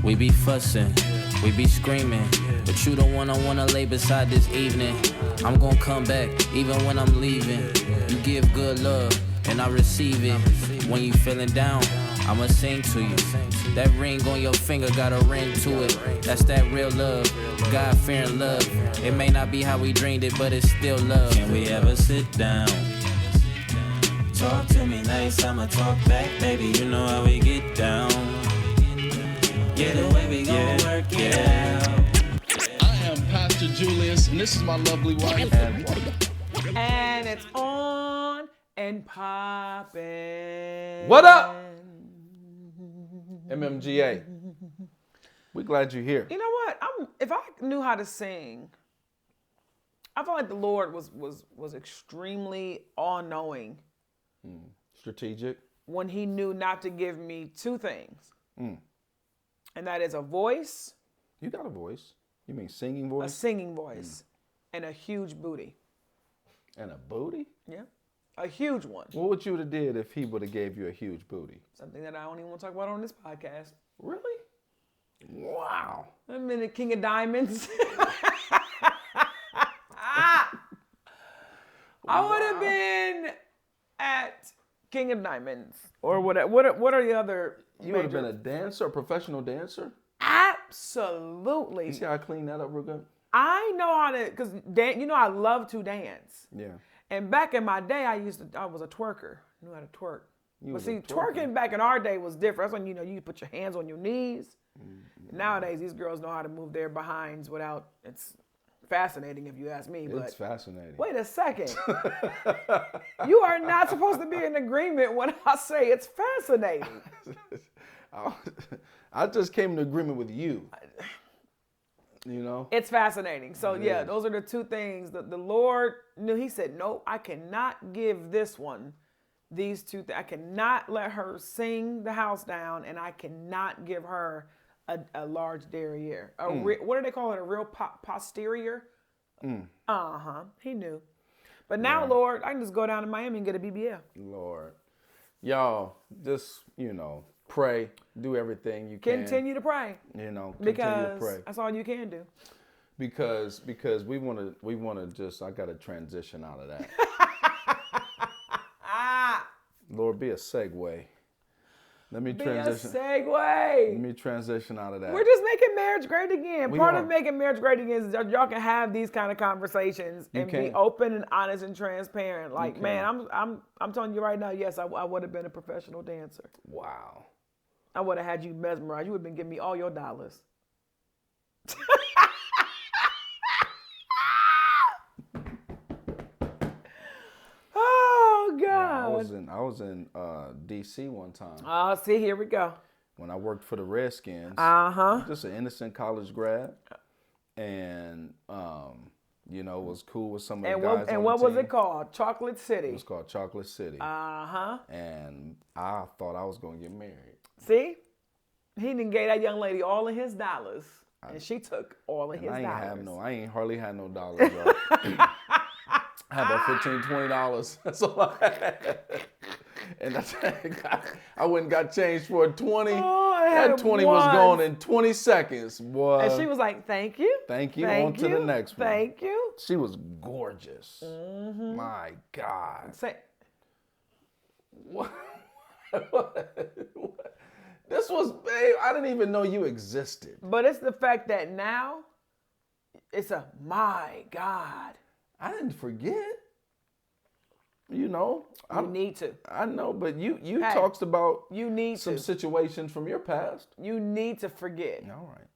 We be fussing, we be screaming, but you the one I wanna lay beside this evening. I'm gonna come back even when I'm leaving. You give good love and I receive it. When you feeling down, I'ma sing to you. That ring on your finger got a ring to it. That's that real love, God-fearing love. It may not be how we dreamed it, but it's still love. Can we ever sit down? Talk to me nice, I'ma talk back, baby. You know how we get down. Yeah, the way we gon' work it out. I am Pastor Julius, and this is my lovely wife. And it's on and poppin'. What up? MMGA. We glad you're here. You know what? If I knew how to sing, I felt like the Lord was extremely all-knowing Strategic. when he knew not to give me two things. And that is a voice, You got a voice. You mean singing a voice? singing voice, and a huge booty. And a booty? Yeah. A huge one. What would you have did if he would have gave you a huge booty? Something that I don't even want to talk about on this podcast. Really? Wow. I'm in the King of Diamonds. I would have been at King of Diamonds or whatever. What are the other? You would have been a dancer, a professional dancer? Absolutely. You see how I clean that up real good? I know how to, because I love to dance. Yeah. And back in my day, I was a twerker. I knew how to twerk. You But was see, a twerker. twerking back in our day was different. That's when, you put your hands on your knees. Nowadays, these girls know how to move their behinds without, it's fascinating if you ask me. But It's fascinating. wait a second. You are not supposed to be in agreement when I say it's fascinating. I just came to agreement with you. You know? It's fascinating. So yeah, those are the two things that the Lord knew. He said, no, I cannot give this one these two things. I cannot let her sing the house down, and I cannot give her a large derriere. What do they call it? A real posterior? He knew. But now, Lord, I can just go down to Miami and get a BBL. Lord. Y'all, just, pray. Do everything you can. Continue to pray. Continue to Because pray. that's all you can do. Because we wanna just, I gotta transition out of that. Lord, be a segue. Let me Be transition. a segue. Let me transition out of that. We're just making marriage great again. We Part are. of making marriage great again is that y'all can have these kind of conversations and be can. open and honest and transparent. Like, can. man, I'm telling you right now, yes, I would have been a professional dancer. Wow. I would have had you mesmerized. You would have been giving me all your dollars. Oh God. I was in DC one time Oh, see, here we go. when I worked for the Redskins. Just an innocent college grad, and was cool with some of the guys. And on what the was team. it called? Chocolate City. It was called Chocolate City. And I thought I was gonna get married. See? He didn't gave that young lady all of his dollars. And she took all of his dollars. I ain't hardly had no dollars, y'all. I had about $15, $20. That's all I had. And I went and got changed for a 20. Oh, I had That 20 it was once. gone in 20 seconds, boy. And she was like, thank you. Thank you. Thank On to the next one. Thank you. She was gorgeous. My God. Say, What? This was, babe, I didn't even know you existed. but it's the fact that now it's a my God. I didn't forget. You need to. I know, but you Hey, talked about You need some to. situations from your past. You need to forget. All right.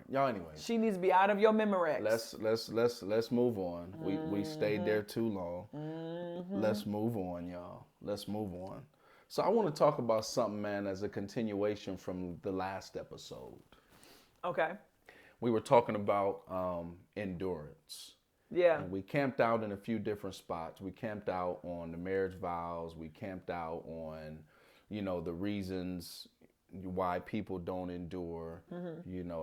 Y'all, anyway. She needs to be out of your Memorex. Let's move on. We stayed there too long. Let's move on, y'all. Let's move on. So I want to talk about something, man, as a continuation from the last episode. Okay. We were talking about endurance. Yeah. And we camped out in a few different spots. We camped out on the marriage vows. We camped out on, the reasons why people don't endure,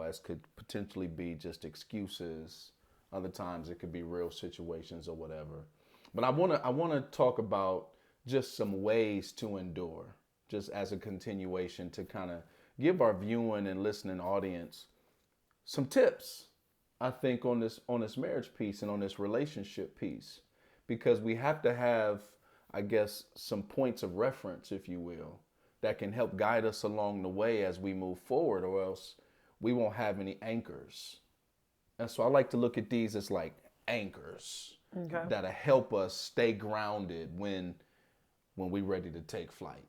as could potentially be just excuses. Other times it could be real situations or whatever. But I want to talk about just some ways to endure, just as a continuation to kind of give our viewing and listening audience some tips, I think, on this marriage piece and on this relationship piece, because we have to have, I guess, some points of reference, if you will, that can help guide us along the way as we move forward, or else we won't have any anchors. And so I like to look at these as like anchors that'll help us stay grounded when we're ready to take flight.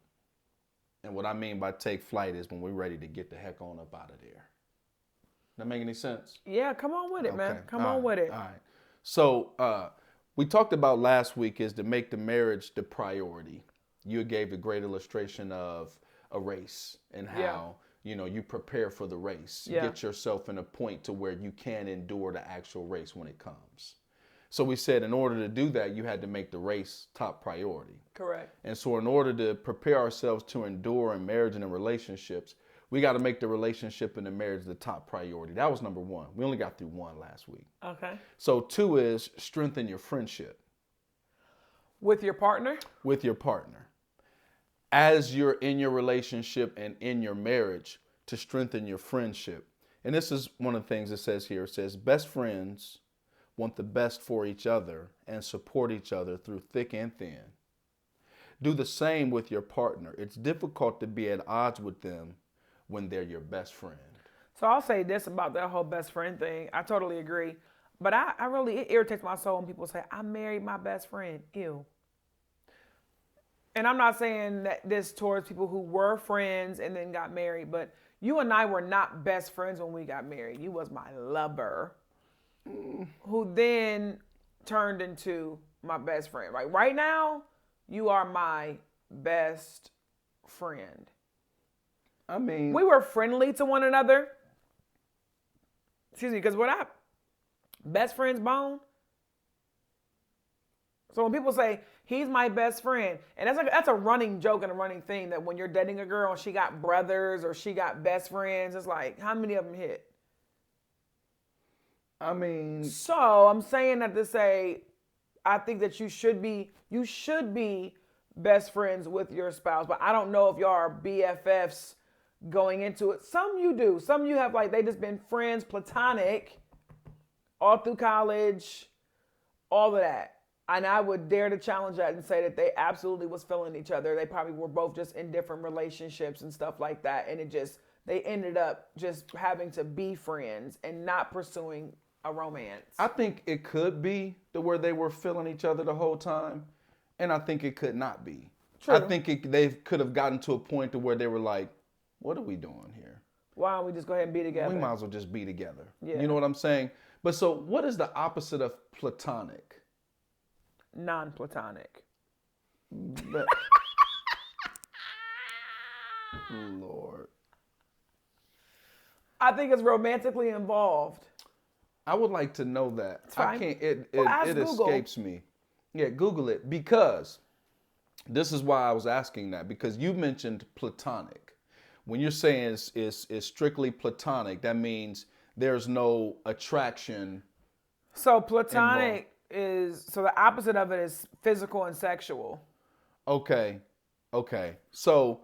And what I mean by take flight is when we're ready to get the heck on up out of there. That make any sense? Yeah, come on with it, man. Come on with it. All right. So we talked about last week is to make the marriage the priority. You gave a great illustration of a race and how, you prepare for the race. Yeah. Get yourself in a point to where you can endure the actual race when it comes. So we said in order to do that, you had to make the race top priority. Correct. And so in order to prepare ourselves to endure in marriage and in relationships, we got to make the relationship and the marriage the top priority. That was number one. We only got through one last week. Okay. So 2 is strengthen your friendship. With your partner? With your partner. As you're in your relationship and in your marriage, to strengthen your friendship. And this is one of the things it says here. It says, best friends want the best for each other and support each other through thick and thin. Do the same with your partner. It's difficult to be at odds with them when they're your best friend. So I'll say this about that whole best friend thing. I totally agree. But I really, it irritates my soul when people say, I married my best friend. Ew. And I'm not saying that this towards people who were friends and then got married, but you and I were not best friends when we got married. You was my lover, who then turned into my best friend. Right now, you are my best friend. I mean, we were friendly to one another. Excuse me, because best friends bone. So when people say, he's my best friend, and that's a running joke and a running thing that when you're dating a girl and she got brothers or she got best friends, it's like, how many of them hit? I mean. So I'm saying that to say, I think that you should be best friends with your spouse, but I don't know if y'all are BFFs going into it. Some you do. Some you have they just been friends, platonic, all through college, all of that. And I would dare to challenge that and say that they absolutely was feeling each other. They probably were both just in different relationships and stuff like that. And they ended up just having to be friends and not pursuing a romance. I think it could be where they were feeling each other the whole time. And I think it could not be. True. I think they could have gotten to a point to where they were like, what are we doing here? Why don't we just go ahead and be together? We might as well just be together. Yeah. You know what I'm saying? But so what is the opposite of platonic? Non-platonic. Lord. I think it's romantically involved. I would like to know that. It's fine. I can't, it Google. escapes me. Yeah, Google it, because this is why I was asking that, because you mentioned platonic. When you're saying it's strictly platonic, that means there's no attraction. So platonic so the opposite of it is physical and sexual. Okay. So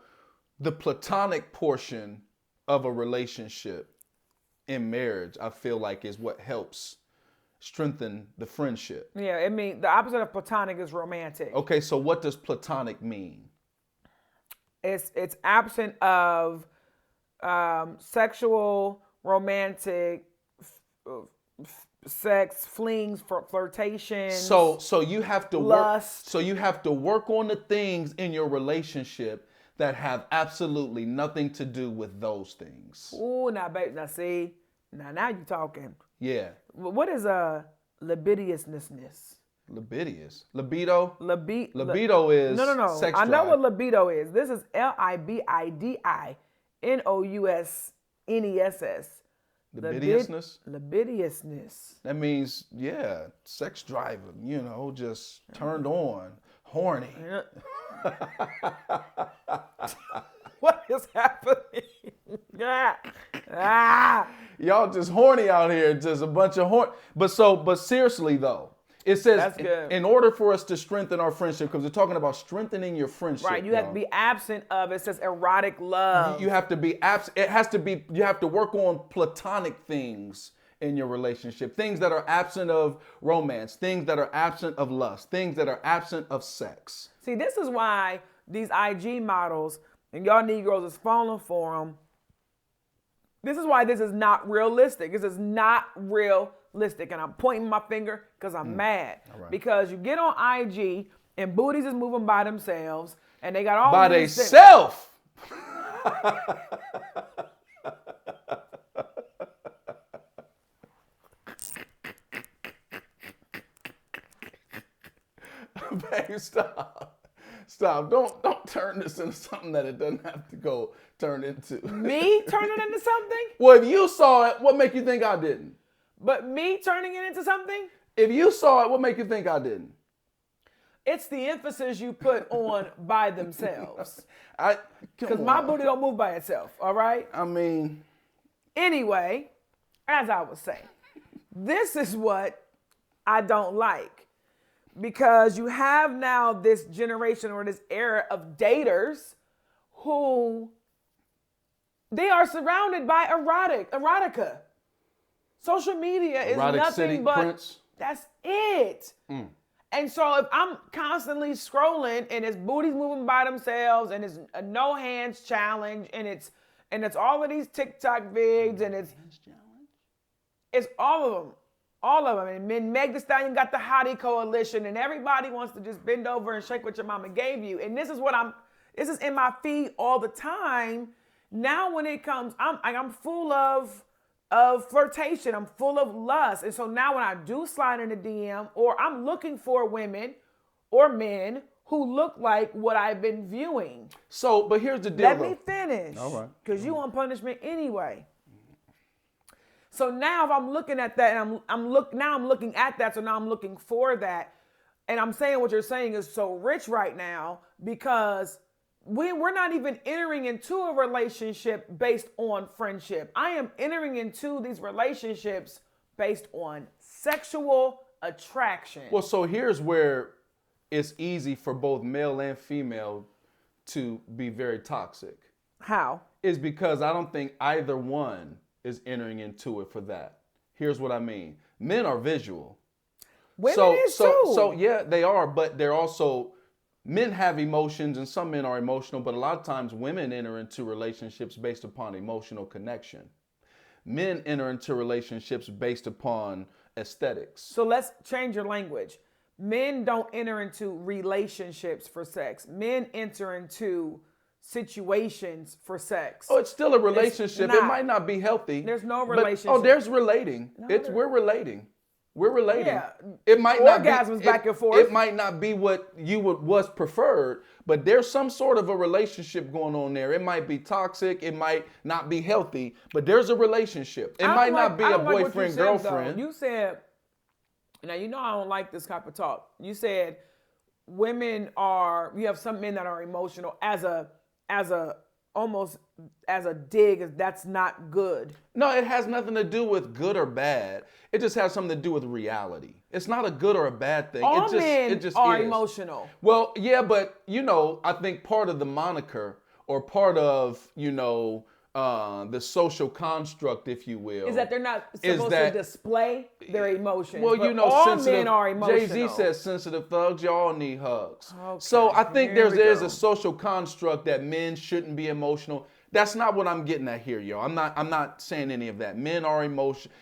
the platonic portion of a relationship in marriage, I feel like, is what helps strengthen the friendship. Yeah, the opposite of platonic is romantic. Okay, so what does platonic mean? It's absent of sexual, romantic, sex, flings, flirtation. So you have to lust. work. So you have to work on the things in your relationship that have absolutely nothing to do with those things. Ooh, now see, now you talking. Yeah. What is libidinousness? Libido? Libido is no. sex I know drive. what libido is. This is libidinousness. Libidinousness? Libidinousness. That means, sex driving, just turned on, horny. What is happening? Y'all just horny out here, just a bunch of horn. But seriously though, It says, That's good. in order for us to strengthen our friendship, because we're talking about strengthening your friendship. Right, you have to be absent of, it says erotic love. You have to be absent. It has to be, you have to work on platonic things in your relationship. Things that are absent of romance, things that are absent of lust, things that are absent of sex. See, this is why these IG models and y'all Negroes is falling for them. This is why this is not realistic. This is not realistic. And I'm pointing my finger because I'm mad. Right. Because you get on IG and booties is moving by themselves and they got all By these things. themselves. Babe, stop. Stop. Don't turn this into something that it doesn't have to go turn into. Me turning it into something? Well, if you saw it, what make you think I didn't? But me turning it into something? If you saw it, what make you think I didn't? It's the emphasis you put on by themselves. Because Come my on. booty don't move by itself, all right? I mean, Anyway, as I was saying, this is what I don't like. Because you have now this generation or this era of daters who they are surrounded by erotica. Social media is Erotic nothing City but Prince. that's it. And so if I'm constantly scrolling and it's booties moving by themselves and it's a no hands challenge and it's all of these TikTok vids and it's all of them. All of them. And then Meg Thee Stallion got the Hottie Coalition and everybody wants to just bend over and shake what your mama gave you. And this is in my feed all the time. Now when it comes, I'm full of flirtation. I'm full of lust. And so now when I do slide in a DM or I'm looking for women or men who look like what I've been viewing. so, but here's the deal. Let though. me finish. All right. Because you want punishment anyway. So now if I'm looking at that and I'm looking at that, so now I'm looking for that. And I'm saying what you're saying is so rich right now because we're not even entering into a relationship based on friendship. I am entering into these relationships based on sexual attraction. Well, so here's where it's easy for both male and female to be very toxic. How? Is because I don't think either one is entering into it for that. Here's what I mean. Men are visual. Women is too. So yeah, they are, but they're also, men have emotions and some men are emotional, but a lot of times women enter into relationships based upon emotional connection. Men enter into relationships based upon aesthetics. So let's change your language. Men don't enter into relationships for sex. Men enter into situations for sex. Oh, it's still a relationship. It not. might not be healthy. There's no but- relationship. there's relating. there- We're relating. We're relating. Yeah. It might not be Orgasms back and forth. It might not be what was preferred, but there's some sort of a relationship going on there. It might be toxic. It might not be healthy, but there's a relationship. It might not be a boyfriend girlfriend. You said, now you know I don't like this type of talk. You said women are. You have some men that are emotional as a almost as a dig. That's not good. No, it has nothing to do with good or bad. It just has something to do with reality. It's not a good or a bad thing. All it just are is. emotional. Well, yeah, but I think part of the moniker or part of, the social construct, if you will, Is that they're not supposed to display their emotions. well, but all sensitive, men are emotional. Jay-Z says sensitive thugs, y'all need hugs. Okay, So I think here we there's go. a social construct that men shouldn't be emotional. That's not what I'm getting at here, yo. I'm not saying any of that. Men are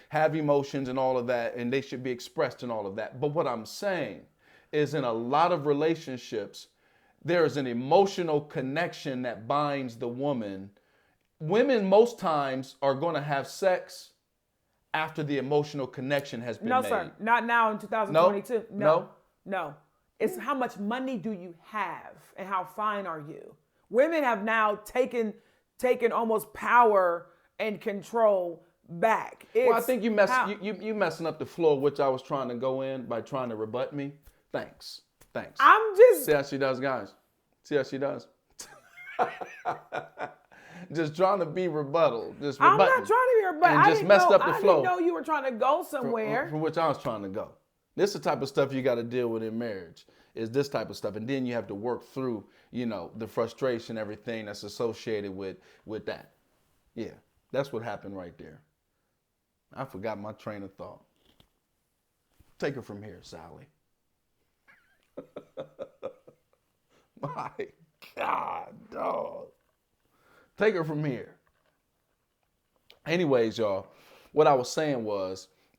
have emotions and all of that, and they should be expressed in all of that. But what I'm saying is in a lot of relationships, there is an emotional connection that binds the woman. Women most times are going to have sex after the emotional connection has been No, made. sir. Not now in 2022. No? No. It's how much money do you have and how fine are you? Women have now taken almost power and control back. Well, I It's think you how- messing up the flow, which I was trying to go in by trying to rebut me. Thanks. I'm just See how she does, guys. See how she does. Just trying to be rebuttal. Just rebutting. I'm not trying to be rebuttal. And I just didn't messed know, up the I flow. didn't know you were trying to go somewhere. From which I was trying to go. This is the type of stuff you got to deal with in marriage, is this type of stuff. And then you have to work through, the frustration, everything that's associated with that. Yeah, that's what happened right there. I forgot my train of thought. Take it from here, Sally. My God, dog. Take it from here. Anyways, y'all, what I was saying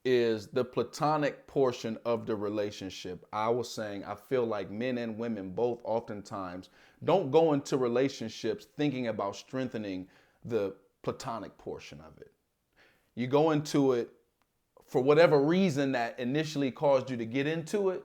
is the platonic portion of the relationship. I was saying I feel like men and women both oftentimes don't go into relationships thinking about strengthening the platonic portion of it. You go into it for whatever reason that initially caused you to get into it,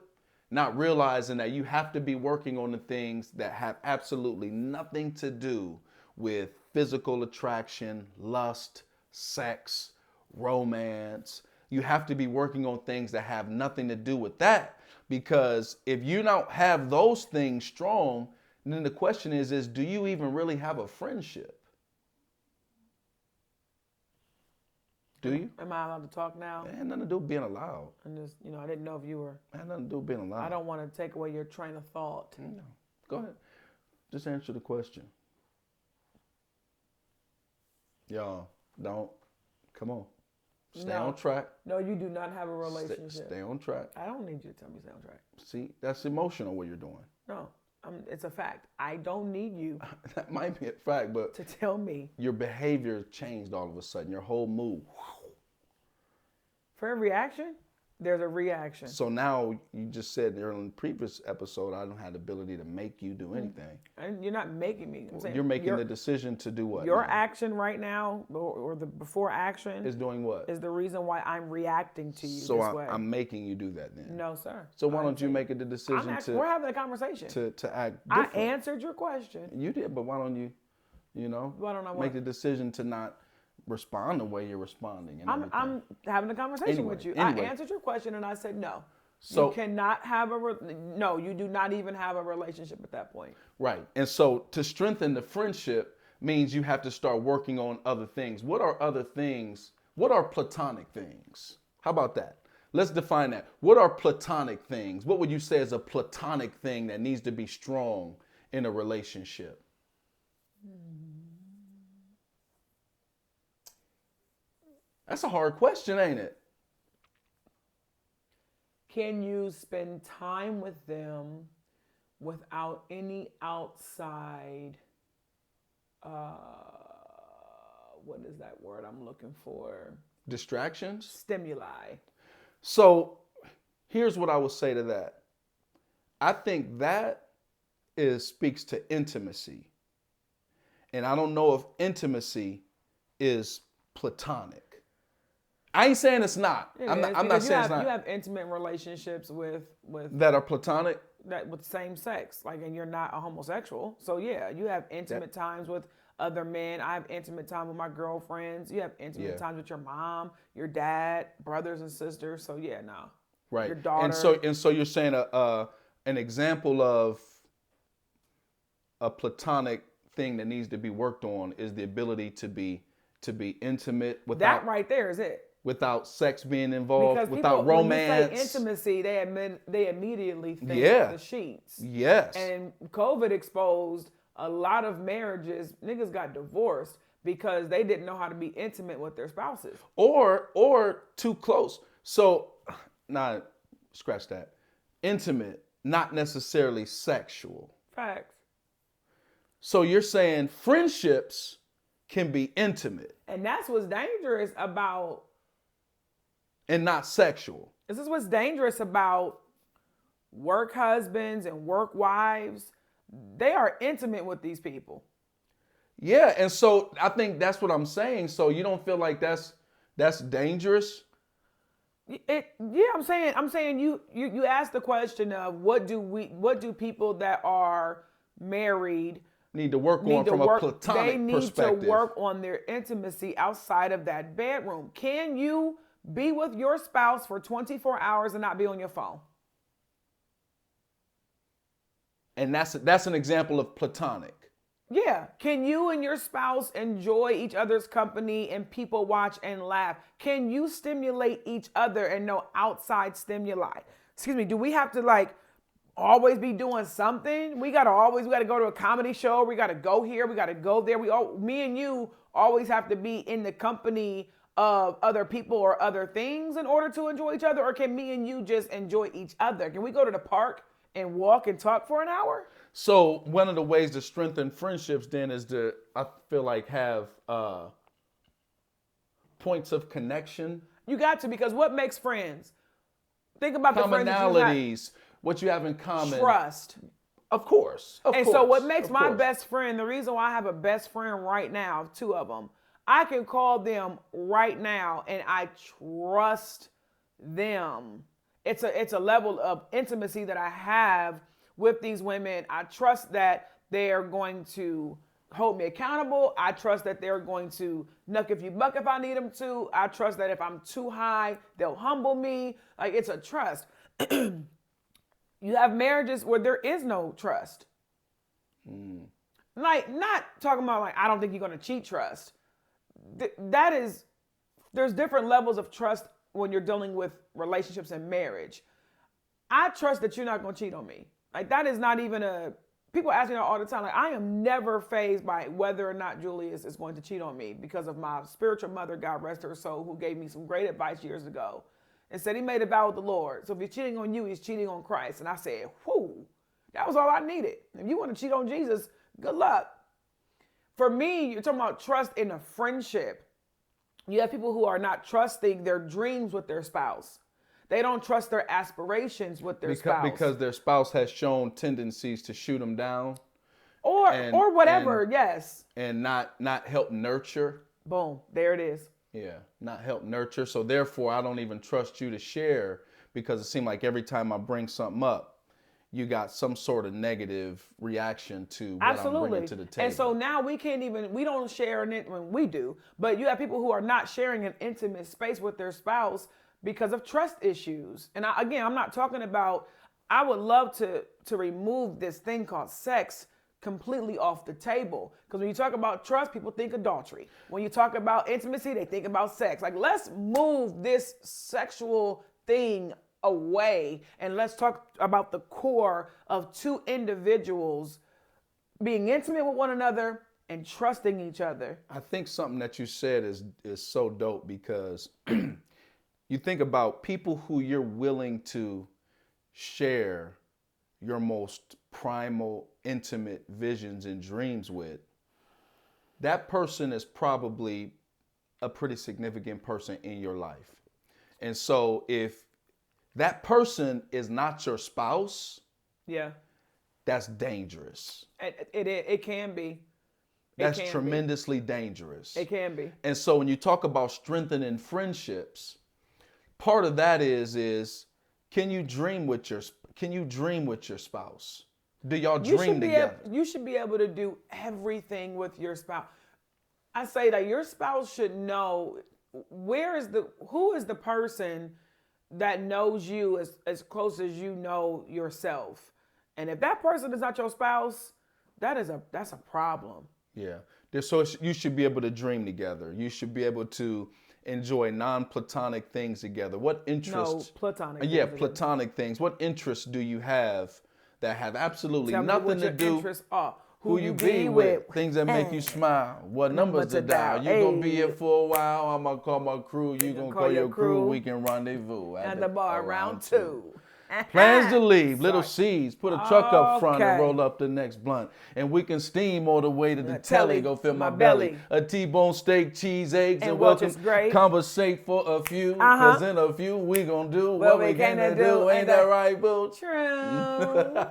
not realizing that you have to be working on the things that have absolutely nothing to do with physical attraction, lust, sex, romance. You have to be working on things that have nothing to do with that, because if you don't have those things strong, then the question is do you even really have a friendship? Do you? Am I allowed to talk now? It had nothing to do with being allowed. And just, I didn't know if you were. It had nothing to do with being allowed. I don't want to take away your train of thought. No. Go ahead. Just answer the question. Y'all, don't. Come on. Stay on track. No, you do not have a relationship. Stay on track. I don't need you to tell me to stay on track. See, that's emotional what you're doing. No, it's a fact. I don't need you That might be a fact, but to tell me. your behavior changed all of a sudden. Your whole mood. For every action, there's a reaction. So now you just said in the previous episode, I don't have the ability to make you do anything. And you're not making me. I'm saying You're making the decision to do what? Your now? action right now, or the before action, Is doing what? is the reason why I'm reacting to you So this way. I'm making you do that then. No, sir. So why don't you make the decision we're having a conversation. to act I different? answered your question. You did, but why don't you, Why don't I make what? the decision to not respond the way you're responding? And everything? I'm having a conversation Anyway, with you. anyway. I answered your question and I said no. So- you cannot have no, you do not even have a relationship at that point. Right. And so to strengthen the friendship means you have to start working on other things. What are other things? What are platonic things? How about that? Let's define that. What are platonic things? What would you say is a platonic thing that needs to be strong in a relationship? That's a hard question, ain't it? Can you spend time with them without any outside, what is that word I'm looking for? Distractions? Stimuli. So here's what I would say to that. I think that speaks to intimacy. And I don't know if intimacy is platonic. I ain't saying it's not. I'm not saying it's not. You have intimate relationships with That are platonic? with same sex, and you're not a homosexual. So yeah, you have intimate times with other men. I have intimate time with my girlfriends. You have intimate times with your mom, your dad, brothers and sisters. So yeah, no. Right. Your daughter. And so you're saying an example of a platonic thing that needs to be worked on is the ability to be intimate without that right there is it. Without sex being involved, Because without people, romance. when you say intimacy, they immediately think Yeah. the sheets. Yes. And COVID exposed a lot of marriages. Niggas got divorced because they didn't know how to be intimate with their spouses. Or too close. So, scratch that. Intimate, not necessarily sexual. Facts. So you're saying friendships can be intimate And that's what's dangerous about. and not sexual. This is what's dangerous about work husbands and work wives. They are intimate with these people. Yeah, and so I think that's what I'm saying. So you don't feel like that's dangerous? I'm saying you asked the question of what do people that are married Need to work on from a platonic perspective. They need to work on their intimacy outside of that bedroom. Can you be with your spouse for 24 hours and not be on your phone? And that's an example of platonic. Yeah. Can you and your spouse enjoy each other's company and people watch and laugh? Can you stimulate each other and no outside stimuli? do we have to like always be doing something? We gotta go to a comedy show. We gotta go here. We gotta go there. Me and you always have to be in the company of other people or other things in order to enjoy each other? Or can me and you just enjoy each other? Can we go to the park and walk and talk for an hour? So one of the ways to strengthen friendships then is to, I feel like, have points of connection. You got to, because what makes friends? Think about the friends that you commonalities, what you have in common. trust. Of course. So what makes my best friend, the reason why I have a best friend right now, 2 of them, I can call them right now and I trust them. It's a level of intimacy that I have with these women. I trust that they're going to hold me accountable. I trust that they're going to knuck if you buck if I need them to. I trust that if I'm too high, they'll humble me. Like, it's a trust. You have marriages where there is no trust. Like, not talking about like, I don't think you're going to cheat trust. There's different levels of trust when you're dealing with relationships and marriage. I trust that you're not going to cheat on me. Like, that is not even people ask me that all the time. Like, I am never fazed by whether or not Julius is going to cheat on me because of my spiritual mother, God rest her soul, who gave me some great advice years ago and said he made a vow with the Lord. So if he's cheating on you, he's cheating on Christ. And I said, whoo, that was all I needed. If you want to cheat on Jesus, good luck. For me, you're talking about trust in a friendship. You have people who are not trusting their dreams with their spouse. They don't trust their aspirations with their spouse. Because their spouse has shown tendencies to shoot them down. Or whatever, yes. And not help nurture. Boom, there it is. Yeah, not help nurture. So therefore, I don't even trust you to share, because it seems like every time I bring something up, you got some sort of negative reaction to what I'm bringing to the table. And so now we don't share in it when we do, but you have people who are not sharing an intimate space with their spouse because of trust issues. And I'm not talking about, I would love to remove this thing called sex completely off the table. Because when you talk about trust, people think adultery. When you talk about intimacy, they think about sex. Like, let's move this sexual thing away and let's talk about the core of 2 individuals being intimate with one another and trusting each other. I think something that you said is so dope, because you think about people who you're willing to share your most primal, intimate visions and dreams with. That person is probably a pretty significant person in your life. And so if that person is not your spouse, yeah, that's dangerous. It can be. That's tremendously dangerous. It can be. And so when you talk about strengthening friendships, part of that is can you dream with your spouse? Do y'all dream together? You should be able to do everything with your spouse. I say that your spouse should know who is the person that knows you as close as you know yourself. And if that person is not your spouse, that's a problem. Yeah. So you should be able to dream together. You should be able to enjoy non-platonic things together. What interests? No, platonic. Yeah, platonic things. What interests do you have that have absolutely Tell nothing me what to your do? Interests are. Who you be with, things that make you smile, what numbers to dial. You gonna be here for a while, I'm gonna call my crew, you gonna call your crew, we can rendezvous at the bar around 2. Plans to leave, little C's, put a truck up front and roll up the next blunt. And we can steam all the way to the telly, go fill my belly. A T-bone steak, cheese, eggs, and welcome. Conversate for a few, cause in a few we gonna do what we can do. Ain't that right, boo? True.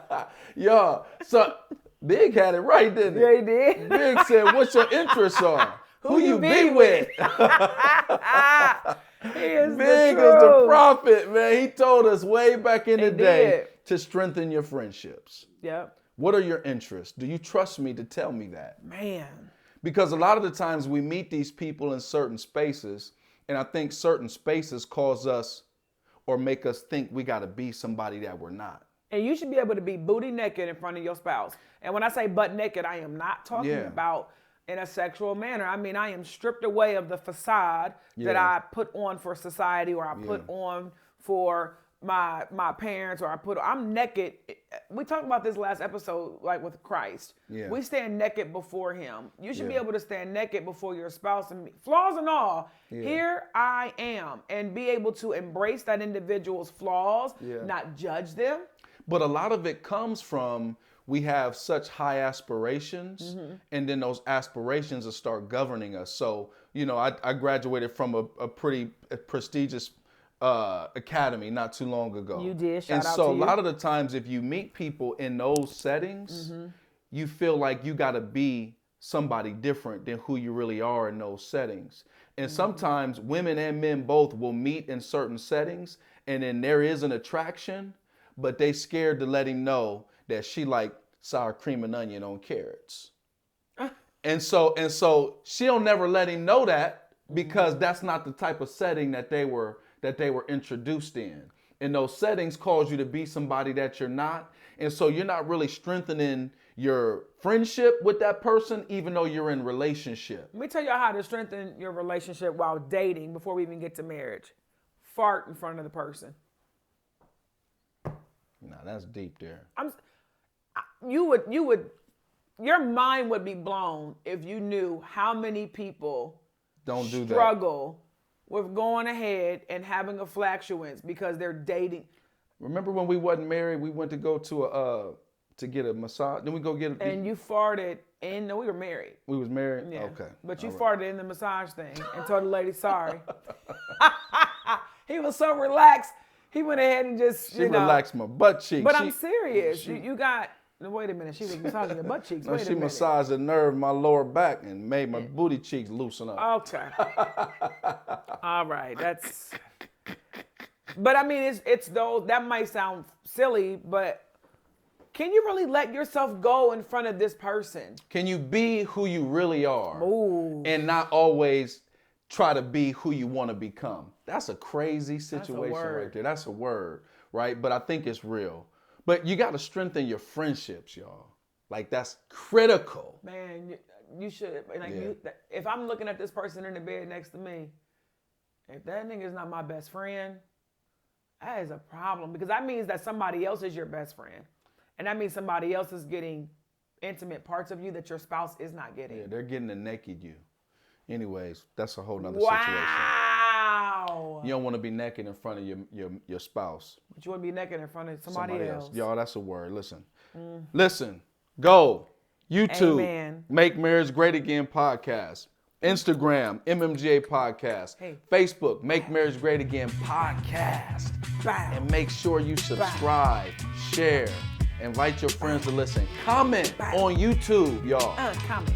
Y'all, so Big had it right, didn't he? Yeah, he did. Big said, what's your interests are? Who you be with? He is Big is the prophet, man. He told us way back in the day to strengthen your friendships. Yep. What are your interests? Do you trust me to tell me that? Man. Because a lot of the times we meet these people in certain spaces, and I think certain spaces cause us or make us think we got to be somebody that we're not. And you should be able to be booty naked in front of your spouse. And when I say butt naked, I am not talking about in a sexual manner. I mean, I am stripped away of the facade that I put on for society or I put on for my parents, or I'm naked. We talked about this last episode, like with Christ. Yeah. We stand naked before him. You should be Yeah. able to stand naked before your spouse, and flaws and all. Yeah. Here I am, and be able to embrace that individual's flaws, Yeah. not judge them. But a lot of it comes from we have such high aspirations, and then those aspirations will start governing us. So, you know, I graduated from a pretty prestigious academy not too long ago. You did. Shout and out so to a you. lot of the times, if you meet people in those settings, you feel like you got to be somebody different than who you really are in those settings. And sometimes women and men both will meet in certain settings, and then there is an attraction, but they scared to let him know that she like sour cream and onion on carrots. And so she'll never let him know that, because that's not the type of setting that they were introduced in. And those settings cause you to be somebody that you're not. And so you're not really strengthening your friendship with that person, even though you're in relationship. Let me tell y'all how to strengthen your relationship while dating before we even get to marriage. Fart in front of the person. Nah, that's deep there. Your mind would be blown if you knew how many people Don't do that. struggle with going ahead and having a flatulence because they're dating. Remember when we wasn't married, we went to go to get a massage. Then we go get And you farted in, no, we were married. we was married? Yeah. Okay. But you All right. farted in the massage thing and told the lady sorry. He was so relaxed. He went ahead and just, She relaxed my butt cheeks. But I'm serious. You got, wait a minute. She was massaging your butt cheeks. No, Wait a she minute. massaged the nerve in my lower back and made my booty cheeks loosen up. Okay. All right. That's. But I mean, it's those, that might sound silly, but can you really let yourself go in front of this person? Can you be who you really are Ooh. and not always try to be who you want to become? That's a crazy situation word. right there. That's a word, right? But I think it's real. But you got to strengthen your friendships, y'all. Like, that's critical. Man, you should. Like, Yeah. if I'm looking at this person in the bed next to me, if that nigga is not my best friend, that is a problem, because that means that somebody else is your best friend. And that means somebody else is getting intimate parts of you that your spouse is not getting. Yeah, they're getting to naked you. Anyways, that's a whole nother situation. Wow. You don't want to be naked in front of your spouse. But you want to be naked in front of somebody else. Y'all, that's a word. Listen. Listen. Go. YouTube. Amen. Make Marriage Great Again podcast. Instagram, MMGA podcast. Hey. Facebook, Make Marriage Great Again podcast. Bow. And make sure you subscribe, share, invite your friends to listen. Comment on YouTube, y'all. Comment.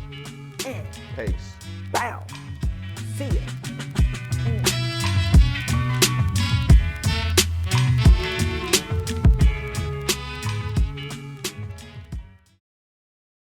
Peace. Bow. See ya.